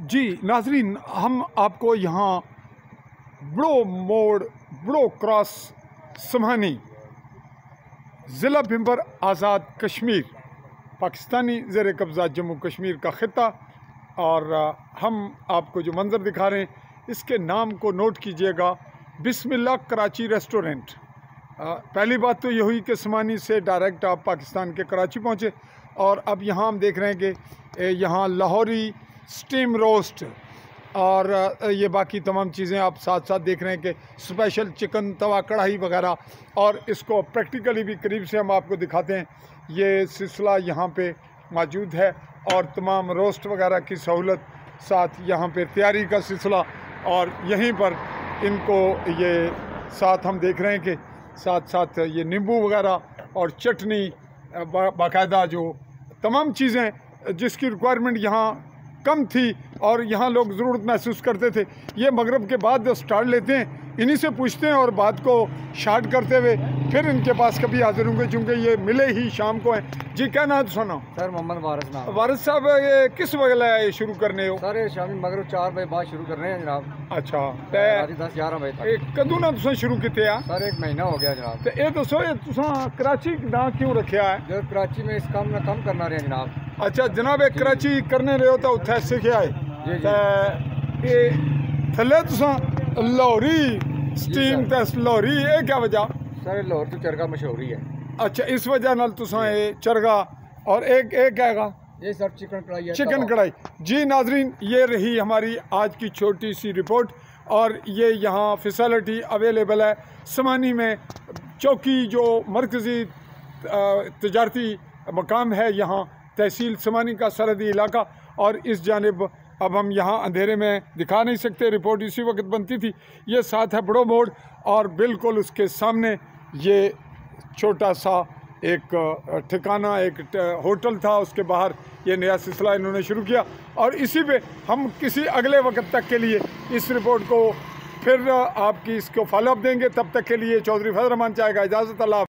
जी नाजरीन, हम आपको यहाँ बड़ो मोड़ बड़ो क्रॉस समानी ज़िला भिंबर आज़ाद कश्मीर पाकिस्तानी ज़ेर कब्ज़ा जम्मू कश्मीर का ख़िता, और हम आपको जो मंज़र दिखा रहे हैं इसके नाम को नोट कीजिएगा, बिस्मिल्लाह कराची रेस्टोरेंट। पहली बात तो ये हुई कि समानी से डायरेक्ट आप पाकिस्तान के कराची पहुँचे, और अब यहाँ हम देख रहे हैं कि यहाँ लाहौरी स्टीम रोस्ट और ये बाकी तमाम चीज़ें आप साथ साथ देख रहे हैं कि स्पेशल चिकन तवा कढ़ाई वगैरह, और इसको प्रैक्टिकली भी करीब से हम आपको दिखाते हैं। ये सिलसिला यहाँ पे मौजूद है और तमाम रोस्ट वगैरह की सहूलत, साथ यहाँ पे तैयारी का सिलसिला, और यहीं पर इनको ये साथ हम देख रहे हैं कि साथ साथ ये नींबू वगैरह और चटनी बाकायदा, जो तमाम चीज़ें जिसकी रिक्वायरमेंट यहाँ कम थी और यहाँ लोग ज़रूरत महसूस करते थे, ये मगरब के बाद स्टार्ट लेते हैं, इन्हीं से पूछते हैं और बात को शार्ट करते हुए फिर इनके पास कभी हाजिर होंगे, चूँकि ये मिले ही शाम को हैं। जी क्या नाम सुना? सर मोहम्मद वारिस नाम। वारिस साहब, ये किस वजह शुरू करने हो? सर शामी मगरब 4 बजे बाद शुरू कर रहे हैं जनाब। अच्छा, 10-11 बजे तक। कदों ना तुसें शुरू किते आ? सर 1 महीना हो गया जनाब। तो ये दसो, ये तुसां कराची ना क्यों रखा है? जो कराची में इस काम में कम करना रहे हैं जनाब। अच्छा जनाब, एक कराची करने रहे हो तो उत्थे सीखे आए ये थले तुसां लाहौरी स्टीम ते लाहौरी, ये क्या वजह? सर लाहौर तो चरगा मशहूरी है। अच्छा, इस वजह नाल तुसां ये चरगा, और एक क्या है ये सर चिकन कढ़ाई है। चिकन कढ़ाई। जी नाजरीन, ये रही हमारी आज की छोटी सी रिपोर्ट, और ये यहाँ फैसिलिटी अवेलेबल है समानी में। चौकी जो मरकज़ी तजारती मकाम है यहाँ तहसील समानी का सरहदी इलाका, और इस जानिब अब हम यहाँ अंधेरे में दिखा नहीं सकते, रिपोर्ट इसी वक्त बनती थी। ये साथ है बड़ो मोड़, और बिल्कुल उसके सामने ये छोटा सा एक ठिकाना, एक होटल था, उसके बाहर ये नया सिलसिला इन्होंने शुरू किया। और इसी पे हम किसी अगले वक्त तक के लिए इस रिपोर्ट को फिर आपकी इसको फॉलोअप देंगे। तब तक के लिए चौधरी फजल रहमान चाहेगा इजाज़त। अल्लाह।